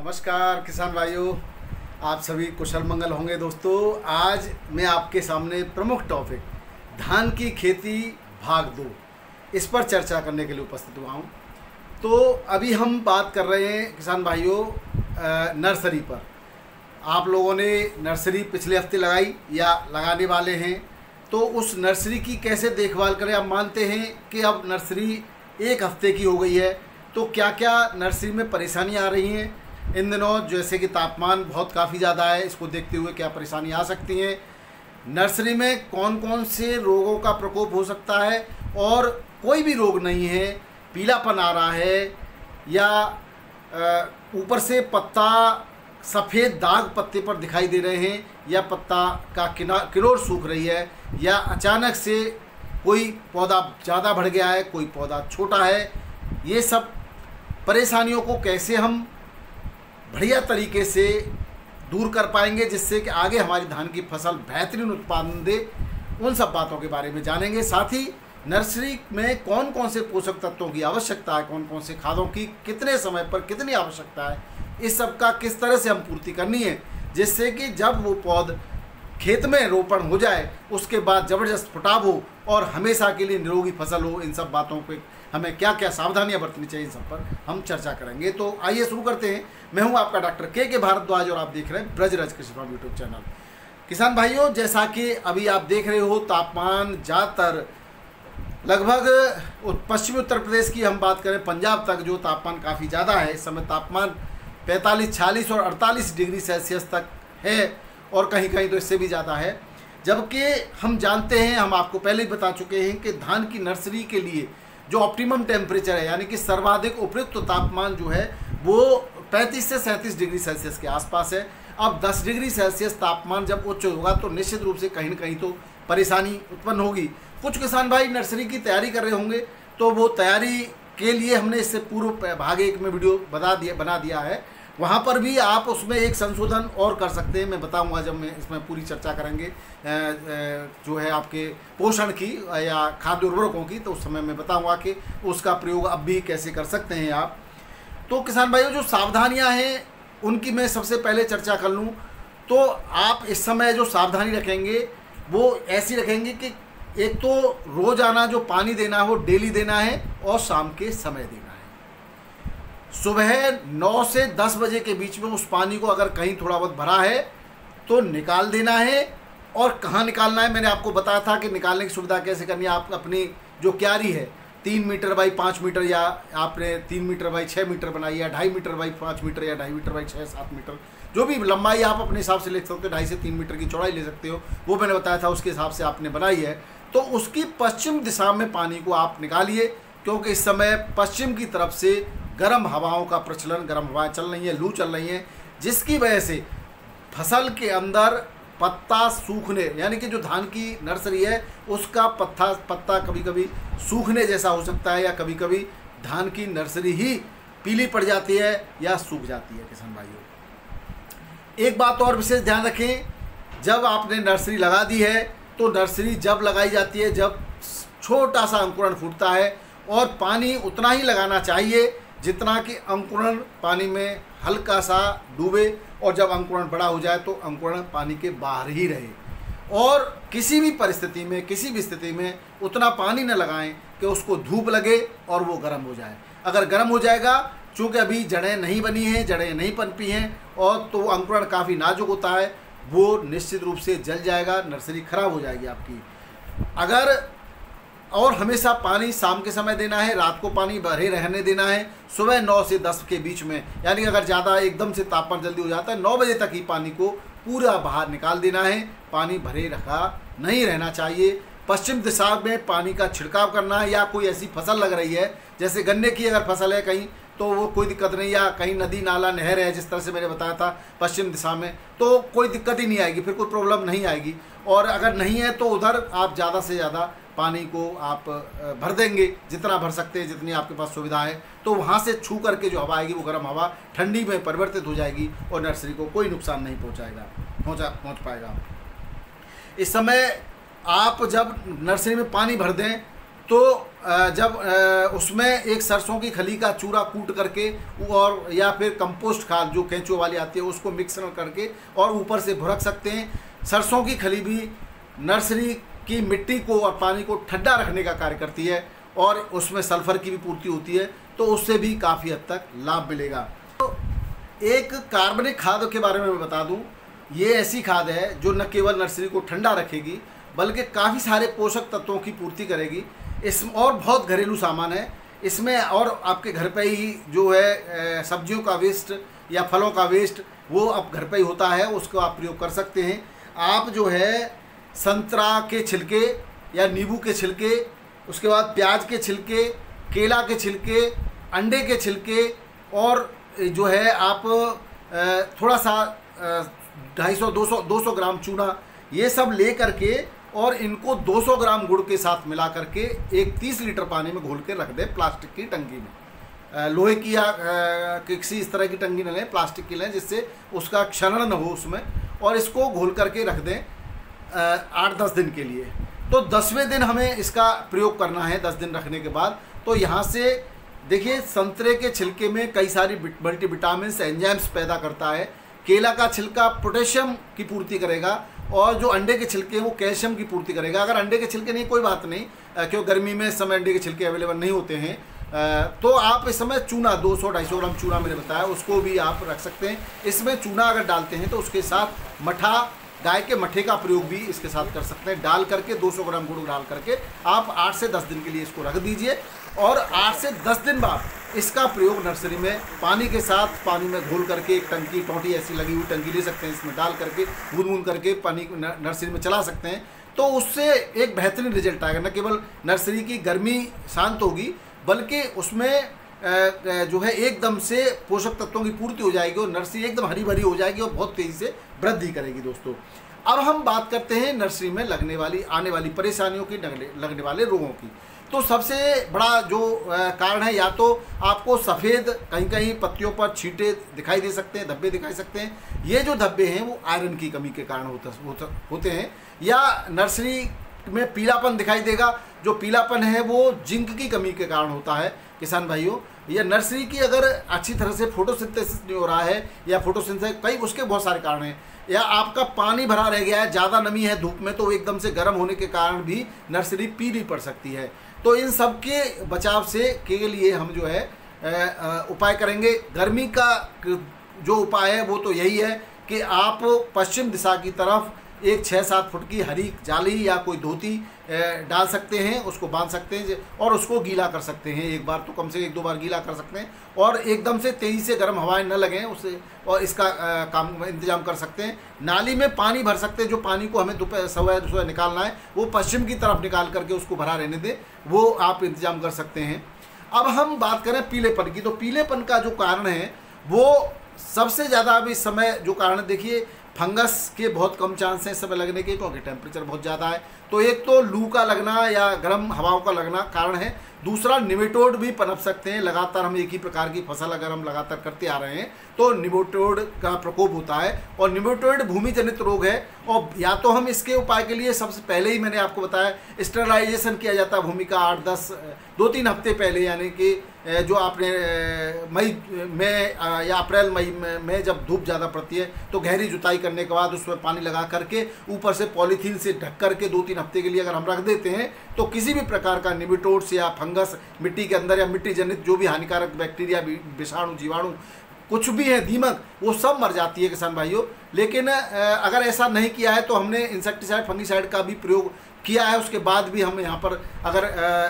नमस्कार किसान भाइयों, आप सभी कुशल मंगल होंगे। दोस्तों, आज मैं आपके सामने प्रमुख टॉपिक धान की खेती भाग 2 इस पर चर्चा करने के लिए उपस्थित हुआ हूँ। तो अभी हम बात कर रहे हैं किसान भाइयों नर्सरी पर। आप लोगों ने नर्सरी पिछले हफ्ते लगाई या लगाने वाले हैं, तो उस नर्सरी की कैसे देखभाल करें। आप मानते हैं कि अब नर्सरी एक हफ्ते की हो गई है, तो क्या क्या नर्सरी में परेशानियाँ आ रही हैं इन दिनों। जैसे कि तापमान बहुत काफ़ी ज़्यादा है, इसको देखते हुए क्या परेशानी आ सकती हैं। नर्सरी में कौन कौन से रोगों का प्रकोप हो सकता है, और कोई भी रोग नहीं है, पीलापन आ रहा है या ऊपर से पत्ता सफ़ेद दाग पत्ते पर दिखाई दे रहे हैं, या पत्ता का किनार सूख रही है, या अचानक से कोई पौधा ज़्यादा बढ़ गया है, कोई पौधा छोटा है। ये सब परेशानियों को कैसे हम बढ़िया तरीके से दूर कर पाएंगे, जिससे कि आगे हमारी धान की फसल बेहतरीन उत्पादन दे, उन सब बातों के बारे में जानेंगे। साथ ही नर्सरी में कौन कौन से पोषक तत्वों की आवश्यकता है, कौन कौन से खादों की कितने समय पर कितनी आवश्यकता है, इस सब का किस तरह से हम पूर्ति करनी है, जिससे कि जब वो पौध खेत में रोपण हो जाए उसके बाद ज़बरदस्त फुटाव हो और हमेशा के लिए निरोगी फसल हो। इन सब बातों पे हमें क्या क्या सावधानियां बरतनी चाहिए, इन सब पर हम चर्चा करेंगे। तो आइए शुरू करते हैं। मैं हूं आपका डॉक्टर के भारद्वाज और आप देख रहे हैं ब्रजराज कृषि फार्म यूट्यूब चैनल। किसान भाइयों, जैसा कि अभी आप देख रहे हो, तापमान ज़्यादातर लगभग पश्चिमी उत्तर प्रदेश की हम बात करें, पंजाब तक जो तापमान काफ़ी ज़्यादा है। इस समय तापमान 45, 46 और 48 डिग्री सेल्सियस तक है, और कहीं कहीं तो इससे भी ज़्यादा है। जबकि हम जानते हैं, हम आपको पहले ही बता चुके हैं कि धान की नर्सरी के लिए जो ऑप्टिमम टेम्परेचर है, यानी कि सर्वाधिक उपयुक्त तापमान जो है वो 35 से 37 डिग्री सेल्सियस के आसपास है। अब 10 डिग्री सेल्सियस तापमान जब उच्च होगा तो निश्चित रूप से कहीं न कहीं तो परेशानी उत्पन्न होगी। कुछ किसान भाई नर्सरी की तैयारी कर रहे होंगे, तो वो तैयारी के लिए हमने इससे पूर्व भाग 1 में वीडियो बना दिया है। वहाँ पर भी आप उसमें एक संशोधन और कर सकते हैं, मैं बताऊंगा जब मैं इसमें पूरी चर्चा करेंगे जो है आपके पोषण की या खाद्य उर्वरकों की, तो उस समय मैं बताऊंगा कि उसका प्रयोग अब भी कैसे कर सकते हैं आप। तो किसान भाइयों, जो सावधानियां हैं उनकी मैं सबसे पहले चर्चा कर लूँ। तो आप इस समय जो सावधानी रखेंगे वो ऐसी रखेंगे कि एक तो रोज़ाना जो पानी देना है वो डेली देना है, और शाम के समय देना है। सुबह 9 से 10 बजे के बीच में उस पानी को अगर कहीं थोड़ा बहुत भरा है तो निकाल देना है। और कहाँ निकालना है, मैंने आपको बताया था कि निकालने की सुविधा कैसे करनी है। आप अपनी जो क्यारी है 3 मीटर बाई 5 मीटर, या आपने 3 मीटर बाई 6 मीटर बनाई, या 2.5 मीटर बाई 5 मीटर, या 2.5 मीटर बाई 6-7 मीटर, जो भी लंबाई आप अपने हिसाब से ले सकते हो। 2.5 से 3 मीटर की चौड़ाई ले सकते हो, वो मैंने बताया था, उसके हिसाब से आपने बनाई है। तो उसकी पश्चिम दिशा में पानी को आप निकालिए, क्योंकि इस समय पश्चिम की तरफ से गर्म हवाओं का प्रचलन, गर्म हवाएं चल रही हैं, लू चल रही हैं, जिसकी वजह से फसल के अंदर पत्ता सूखने, यानी कि जो धान की नर्सरी है उसका पत्ता कभी कभी सूखने जैसा हो सकता है, या कभी कभी धान की नर्सरी ही पीली पड़ जाती है या सूख जाती है। किसान भाइयों, एक बात और विशेष ध्यान रखें, जब आपने नर्सरी लगा दी है तो नर्सरी जब लगाई जाती है जब छोटा सा अंकुरण फूटता है, और पानी उतना ही लगाना चाहिए जितना कि अंकुरण पानी में हल्का सा डूबे, और जब अंकुरण बड़ा हो जाए तो अंकुरण पानी के बाहर ही रहे। और किसी भी परिस्थिति में, किसी भी स्थिति में उतना पानी न लगाएं कि उसको धूप लगे और वो गर्म हो जाए। अगर गर्म हो जाएगा, चूँकि अभी जड़ें नहीं बनी हैं, जड़ें नहीं पनपी हैं, और तो अंकुरण काफ़ी नाजुक होता है, वो निश्चित रूप से जल जाएगा, नर्सरी खराब हो जाएगी आपकी। अगर और हमेशा पानी शाम के समय देना है, रात को पानी भरे रहने देना है, सुबह 9 से 10 के बीच में, यानी अगर ज़्यादा एकदम से तापमान जल्दी हो जाता है 9 बजे तक ही पानी को पूरा बाहर निकाल देना है। पानी भरे रखा नहीं रहना चाहिए। पश्चिम दिशा में पानी का छिड़काव करना है, या कोई ऐसी फसल लग रही है जैसे गन्ने की अगर फसल है कहीं, तो वो कोई दिक्कत नहीं, या कहीं नदी नाला नहर है जिस तरह से मैंने बताया था पश्चिम दिशा में, तो कोई दिक्कत ही नहीं आएगी, फिर कोई प्रॉब्लम नहीं आएगी। और अगर नहीं है तो उधर आप ज़्यादा से ज़्यादा पानी को आप भर देंगे, जितना भर सकते हैं, जितनी आपके पास सुविधा है। तो वहाँ से छू करके जो हवा आएगी वो गर्म हवा ठंडी में परिवर्तित हो जाएगी, और नर्सरी को कोई नुकसान नहीं पहुँच पाएगा। इस समय आप जब नर्सरी में पानी भर दें तो जब उसमें एक सरसों की खली का चूरा कूट करके और या फिर कंपोस्ट खाद जो केंचुओं वाली आती है उसको मिक्स करके और ऊपर से भुरक सकते हैं। सरसों की खली भी नर्सरी की मिट्टी को और पानी को ठंडा रखने का कार्य करती है और उसमें सल्फर की भी पूर्ति होती है, तो उससे भी काफ़ी हद तक लाभ मिलेगा। तो एक कार्बनिक खाद के बारे में मैं बता दूं, ये ऐसी खाद है जो न केवल नर्सरी को ठंडा रखेगी बल्कि काफ़ी सारे पोषक तत्वों की पूर्ति करेगी। इस और बहुत घरेलू सामान है इसमें, और आपके घर पे ही जो है सब्जियों का वेस्ट या फलों का वेस्ट वो अब घर पे ही होता है, उसको आप प्रयोग कर सकते हैं। आप जो है संतरा के छिलके या नींबू के छिलके, उसके बाद प्याज के छिलके, केला के छिलके, अंडे के छिलके और जो है आप थोड़ा सा 250-200 ग्राम चूना, ये सब ले करके और इनको 200 ग्राम गुड़ के साथ मिला करके एक 30 लीटर पानी में घोल के रख दें प्लास्टिक की टंकी में। लोहे की या किसी इस तरह की टंकी न लें, प्लास्टिक की लें जिससे उसका क्षरण न हो उसमें, और इसको घोल करके रख दें 8-10 दिन के लिए। तो 10वें दिन हमें इसका प्रयोग करना है 10 दिन रखने के बाद। तो यहाँ से देखिए संतरे के छिलके में कई सारी मल्टीविटामिन एंजाइम्स पैदा करता है, केला का छिलका पोटेशियम की पूर्ति करेगा और जो अंडे के छिलके हैं वो कैल्शियम की पूर्ति करेगा। अगर अंडे के छिलके नहीं कोई बात नहीं, क्योंकि गर्मी में इस समय अंडे के छिलके अवेलेबल नहीं होते हैं, तो आप इस समय चूना 200-250 ग्राम चूना मैंने बताया उसको भी आप रख सकते हैं। इसमें चूना अगर डालते हैं तो उसके साथ मठा, गाय के मठे का प्रयोग भी इसके साथ कर सकते हैं। डाल करके 200 ग्राम गुड़ डाल करके आप 8 से 10 दिन के लिए इसको रख दीजिए और 8 से 10 दिन बाद इसका प्रयोग नर्सरी में पानी के साथ, पानी में घोल करके एक टंकी, टोंटी ऐसी लगी हुई टंकी ले सकते हैं, इसमें डाल करके बूंद करके पानी नर्सरी में चला सकते हैं। तो उससे एक बेहतरीन रिजल्ट आएगा। न केवल नर्सरी की गर्मी शांत होगी बल्कि उसमें जो है एकदम से पोषक तत्वों की पूर्ति हो जाएगी और नर्सरी एकदम हरी भरी हो जाएगी और बहुत तेज़ी से वृद्धि करेगी। दोस्तों अब हम बात करते हैं नर्सरी में आने वाली परेशानियों की, लगने वाले रोगों की। तो सबसे बड़ा जो कारण है, या तो आपको सफ़ेद कहीं कहीं पत्तियों पर छींटे दिखाई दे सकते हैं, धब्बे दिखाई सकते हैं। ये जो धब्बे हैं वो आयरन की कमी के कारण होते हैं, या नर्सरी में पीलापन दिखाई देगा। जो पीलापन है वो जिंक की कमी के कारण होता है किसान भाइयों। या नर्सरी की अगर अच्छी तरह से फोटोसिंथेसिस नहीं हो रहा है, या फोटोसिंथेसिस कई उसके बहुत सारे कारण हैं, या आपका पानी भरा रह गया है, ज़्यादा नमी है धूप में तो एकदम से गर्म होने के कारण भी नर्सरी पीली पड़ सकती है। तो इन सब के बचाव के लिए हम जो है उपाय करेंगे। गर्मी का जो उपाय है वो तो यही है कि आप पश्चिम दिशा की तरफ एक 6-7 फुट की हरी जाली या कोई धोती डाल सकते हैं, उसको बांध सकते हैं और उसको गीला कर सकते हैं। एक बार तो कम से 1-2 बार गीला कर सकते हैं और एकदम से तेज़ी से गर्म हवाएं न लगें उससे, और इसका काम इंतजाम कर सकते हैं। नाली में पानी भर सकते हैं, जो पानी को हमें सुबह निकालना है वो पश्चिम की तरफ निकाल करके उसको भरा रहने दें, वो आप इंतजाम कर सकते हैं। अब हम बात करें पीलेपन की, तो पीलेपन का जो कारण है वो सबसे ज़्यादा अभी इस समय जो कारण देखिए, फंगस के बहुत कम चांस हैं इस समय लगने के, क्योंकि टेम्परेचर बहुत ज़्यादा है। तो एक तो लू का लगना या गर्म हवाओं का लगना कारण है। दूसरा निमेटोड भी पनप सकते हैं। लगातार हम एक ही प्रकार की फसल अगर हम लगातार करते आ रहे हैं तो निमेटोड का प्रकोप होता है, और निमेटोड भूमि जनित रोग है। और या तो हम इसके उपाय के लिए सबसे पहले ही मैंने आपको बताया स्टेरलाइजेशन किया जाता है भूमि का 2-3 हफ्ते पहले, यानी कि जो आपने मई में या अप्रैल मई में जब धूप ज़्यादा पड़ती है तो गहरी जुताई करने के बाद उसमें पानी लगा करके ऊपर से पॉलीथीन से ढक करके 2-3 हफ्ते के लिए अगर हम रख देते हैं तो किसी भी प्रकार का निमेटोड्स या फंगस मिट्टी के अंदर या मिट्टी जनित जो भी हानिकारक बैक्टीरिया, विषाणु, जीवाणु कुछ भी है, दीमक, वो सब मर जाती है किसान भाइयों। लेकिन अगर ऐसा नहीं किया है तो हमने इंसेक्टिसाइड, फंगिसाइड का भी प्रयोग किया है, उसके बाद भी हम यहाँ पर अगर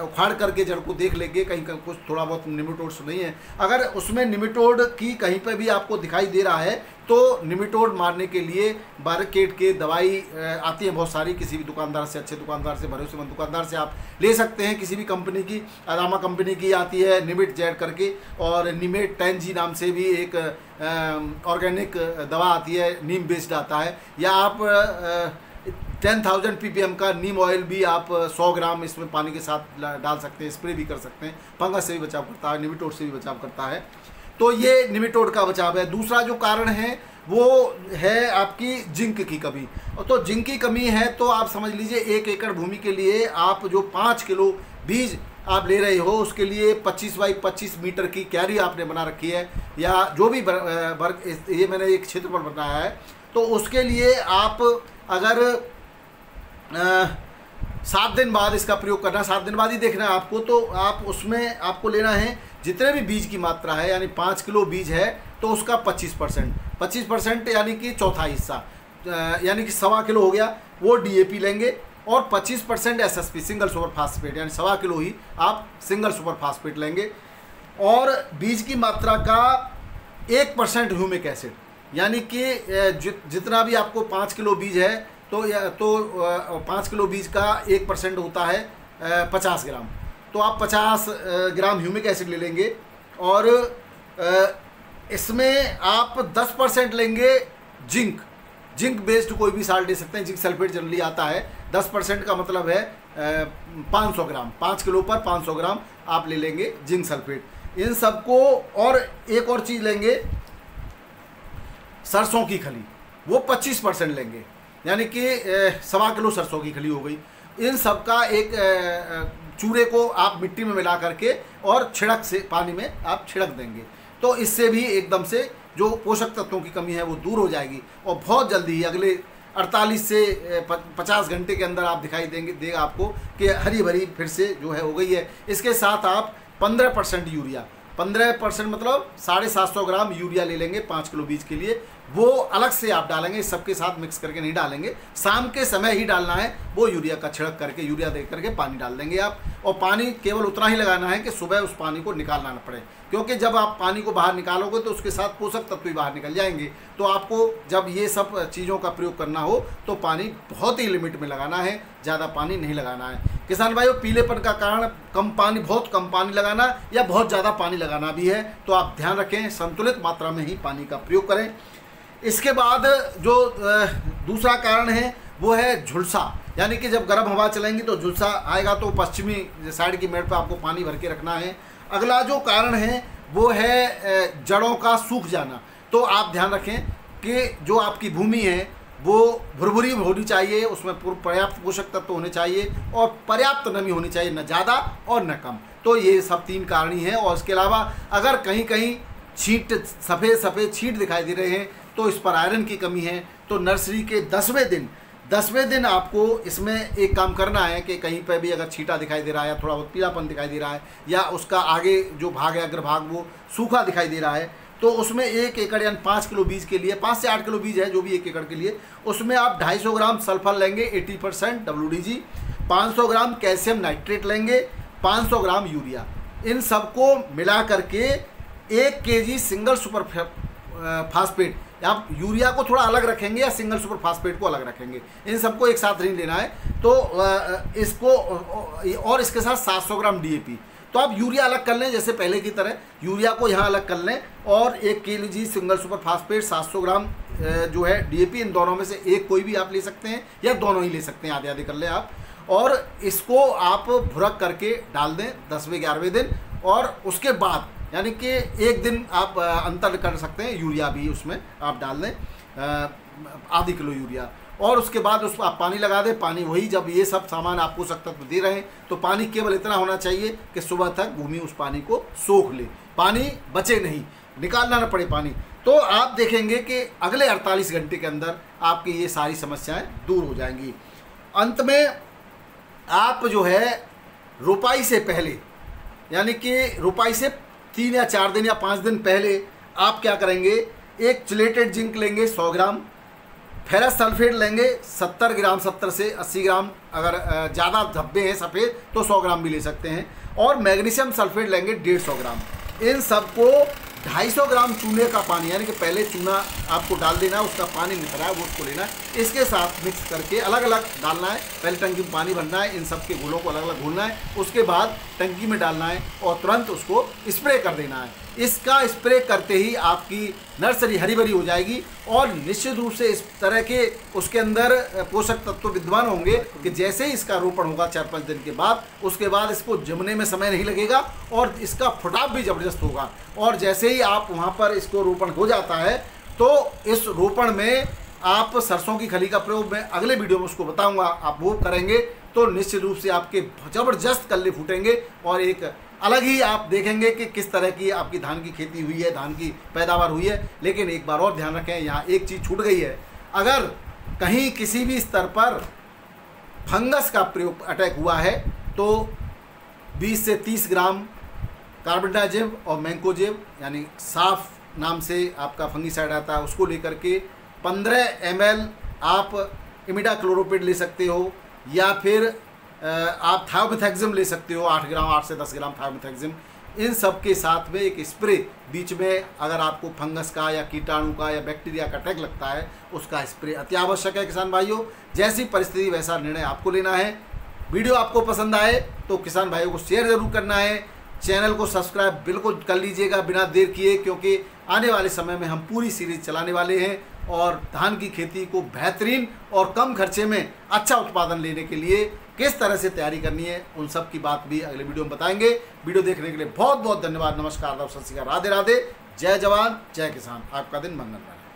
उखाड़ करके जड़ को देख लेंगे कहीं कुछ थोड़ा बहुत निमेटोड्स नहीं है। अगर उसमें निमेटोड की कहीं पर भी आपको दिखाई दे रहा है तो निमेटोड मारने के लिए बारकेड के दवाई आती है बहुत सारी, किसी भी दुकानदार से, अच्छे दुकानदार से, भरोसेमंद दुकानदार से आप ले सकते हैं। किसी भी कंपनी की, अरामा कंपनी की आती है निमेट जेड करके, और निमेट 10G नाम से भी एक ऑर्गेनिक दवा आती है, नीम बेस्ड आता है। या आप 10,000 ppm का नीम ऑयल भी आप 100 ग्राम इसमें पानी के साथ डाल सकते हैं, स्प्रे भी कर सकते हैं। फंगस से भी बचाव करता है, निमेटोड से भी बचाव करता है। तो ये निमेटोड का बचाव है। दूसरा जो कारण है वो है आपकी जिंक की कमी। तो जिंक की कमी है तो आप समझ लीजिए 1 एकड़ भूमि के लिए आप जो 5 किलो बीज आप ले रहे हो उसके लिए 25 बाई 25 मीटर की क्यारी आपने बना रखी है, या जो भी ये मैंने एक क्षेत्र पर बनाया है, तो उसके लिए आप अगर 7 दिन बाद इसका प्रयोग करना, 7 दिन बाद ही देखना है आपको, तो आप उसमें आपको लेना है जितने भी बीज की मात्रा है, यानी 5 किलो बीज है तो उसका 25% यानी कि चौथा हिस्सा, यानी कि 1.25 किलो हो गया, वो DAP लेंगे, और 25% SSP सिंगल सुपर फास्फेट, यानी 1.25 किलो ही आप सिंगल सुपर फास्फेट लेंगे। और बीज की मात्रा का 1% ह्यूमिक एसिड, यानी कि जितना भी आपको 5 किलो बीज है तो 5 किलो बीज का 1% होता है 50 ग्राम, तो आप 50 ग्राम ह्यूमिक एसिड ले लेंगे। और इसमें आप 10% लेंगे जिंक बेस्ड कोई भी साल्ट ले सकते हैं, जिंक सल्फेट जनरली आता है। 10% का मतलब है 500 ग्राम, 5 किलो पर 500 ग्राम आप ले लेंगे जिंक सल्फेट। इन सबको, और एक और चीज़ लेंगे सरसों की खली, वो 25% लेंगे, यानी कि 1.25 किलो सरसों की खली हो गई। इन सब का एक चूरे को आप मिट्टी में मिला करके और छिड़क से पानी में आप छिड़क देंगे, तो इससे भी एकदम से जो पोषक तत्वों की कमी है वो दूर हो जाएगी, और बहुत जल्दी ही अगले 48 से 50 घंटे के अंदर आप दिखाई देगा आपको कि हरी भरी फिर से जो है हो गई है। इसके साथ आप 15% यूरिया, 15% मतलब 750 ग्राम यूरिया ले लेंगे 5 किलो बीज के लिए, वो अलग से आप डालेंगे, सबके साथ मिक्स करके नहीं डालेंगे, शाम के समय ही डालना है। वो यूरिया का छिड़क करके, यूरिया दे करके पानी डाल देंगे आप, और पानी केवल उतना ही लगाना है कि सुबह उस पानी को निकालना न पड़े, क्योंकि जब आप पानी को बाहर निकालोगे तो उसके साथ पोषक तत्व भी बाहर निकल जाएंगे। तो आपको जब ये सब चीज़ों का प्रयोग करना हो तो पानी बहुत ही लिमिट में लगाना है, ज़्यादा पानी नहीं लगाना है। किसान भाइयों, पीलेपन का कारण कम पानी, बहुत कम पानी लगाना या बहुत ज़्यादा पानी लगाना भी है, तो आप ध्यान रखें, संतुलित मात्रा में ही पानी का प्रयोग करें। इसके बाद जो दूसरा कारण है वो है झुलसा, यानी कि जब गर्म हवा चलेंगी तो झुलसा आएगा, तो पश्चिमी साइड की मेड़ पर आपको पानी भर के रखना है। अगला जो कारण है वो है जड़ों का सूख जाना। तो आप ध्यान रखें कि जो आपकी भूमि है वो भुरभुरी होनी चाहिए, उसमें पर्याप्त पोषक तत्व होने चाहिए, और पर्याप्त नमी होनी चाहिए, न ज़्यादा और न कम। तो ये सब 3 कारण ही हैं। और इसके अलावा अगर कहीं कहीं छींट, सफ़ेद छींट दिखाई दे रहे हैं तो इस पर आयरन की कमी है। तो नर्सरी के 10वें दिन आपको इसमें एक काम करना है कि कहीं पर भी अगर छींटा दिखाई दे रहा है या थोड़ा बहुत पीलापन दिखाई दे रहा है, या उसका आगे जो भाग है अग्रभाग वो सूखा दिखाई दे रहा है, तो उसमें 1 एकड़ यानी 5 किलो बीज के लिए, 5 से 8 किलो बीज है जो भी 1 एकड़ के लिए, उसमें आप 250 ग्राम सल्फर लेंगे 80% WDG, 500 ग्राम कैल्शियम नाइट्रेट लेंगे, 500 ग्राम यूरिया। इन सबको मिला करके 1 kg सिंगल सुपर फास्फेट, आप यूरिया को थोड़ा अलग रखेंगे या सिंगल सुपर फास्फेट को अलग रखेंगे, इन सबको एक साथ नहीं लेना है। तो इसको, और इसके साथ 700 ग्राम DAP। तो आप यूरिया अलग कर लें जैसे पहले की तरह, यूरिया को यहाँ अलग कर लें, और 1 kg सिंगल सुपर फास्फेट, 700 ग्राम जो है DAP, इन दोनों में से एक कोई भी आप ले सकते हैं या दोनों ही ले सकते हैं, आधे आधे कर लें आप। और इसको आप भुरक करके डाल दें 10वें 11वें दिन, और उसके बाद यानी कि 1 दिन आप अंतर कर सकते हैं, यूरिया भी उसमें आप डाल दें, आधी किलो यूरिया, और उसके बाद उस पर आप पानी लगा दें। पानी वही, जब ये सब सामान आपको पोषक तत्व दे रहे हैं तो पानी केवल इतना होना चाहिए कि सुबह तक भूमि उस पानी को सोख ले, पानी बचे नहीं, निकालना ना पड़े पानी। तो आप देखेंगे कि अगले 48 घंटे के अंदर आपकी ये सारी समस्याएं दूर हो जाएंगी। अंत में आप जो है रोपाई से पहले, यानी कि रोपाई से 3 या 4 दिन या 5 दिन पहले आप क्या करेंगे, एक चिलेटेड जिंक लेंगे 100 ग्राम, फेरस सल्फेट लेंगे 70 ग्राम, 70 से 80 ग्राम, अगर ज़्यादा धब्बे हैं सफ़ेद तो 100 ग्राम भी ले सकते हैं, और मैग्नीशियम सल्फेट लेंगे 150 ग्राम। इन सबको 250 ग्राम चूने का पानी, यानी कि पहले चूना आपको डाल देना है, उसका पानी निकला है वो उसको लेना है, इसके साथ मिक्स करके अलग अलग डालना है। पहले टंकी में पानी भरना है, इन सब के घोलों को अलग अलग घोलना है, उसके बाद टंकी में डालना है और तुरंत उसको स्प्रे कर देना है। इसका स्प्रे करते ही आपकी नर्सरी हरी भरी हो जाएगी, और निश्चित रूप से इस तरह के उसके अंदर पोषक तत्व विद्यमान होंगे कि जैसे ही इसका रोपण होगा 4-5 दिन के बाद, उसके बाद इसको जमने में समय नहीं लगेगा और इसका फुटाव भी ज़बरदस्त होगा। और जैसे ही आप वहाँ पर इसको रोपण हो जाता है तो इस रोपण में आप सरसों की खली का प्रयोग मैं अगले वीडियो में उसको बताऊंगा, आप वो करेंगे तो निश्चित रूप से आपके ज़बरदस्त कल्ले फूटेंगे और एक अलग ही आप देखेंगे कि किस तरह की आपकी धान की खेती हुई है, धान की पैदावार हुई है। लेकिन एक बार और ध्यान रखें, यहाँ एक चीज़ छूट गई है, अगर कहीं किसी भी स्तर पर फंगस का प्रयोग अटैक हुआ है तो 20 से 30 ग्राम कार्बेंडाजिम और मैंकोजिब यानी साफ नाम से आपका फंगीसाइड आता है, उसको लेकर के 15 ml आप इमिडाक्लोरोपिड ले सकते हो, या फिर आप थायोमिथैक्सिम ले सकते हो 8 से 10 ग्राम थायोमिथैक्सिम। इन सब के साथ में एक स्प्रे बीच में, अगर आपको फंगस का या कीटाणु का या बैक्टीरिया का अटैक लगता है, उसका स्प्रे अति आवश्यक है। किसान भाइयों, जैसी परिस्थिति वैसा निर्णय आपको लेना है। वीडियो आपको पसंद आए तो किसान भाइयों को शेयर ज़रूर करना है, चैनल को सब्सक्राइब बिल्कुल कर लीजिएगा बिना देर किए, क्योंकि आने वाले समय में हम पूरी सीरीज चलाने वाले हैं और धान की खेती को बेहतरीन और कम खर्चे में अच्छा उत्पादन लेने के लिए किस तरह से तैयारी करनी है, उन सब की बात भी अगले वीडियो में बताएंगे। वीडियो देखने के लिए बहुत बहुत धन्यवाद। नमस्कार, सत श्री अकाल, राधे राधे, जय जवान जय किसान। आपका दिन मंगलमय।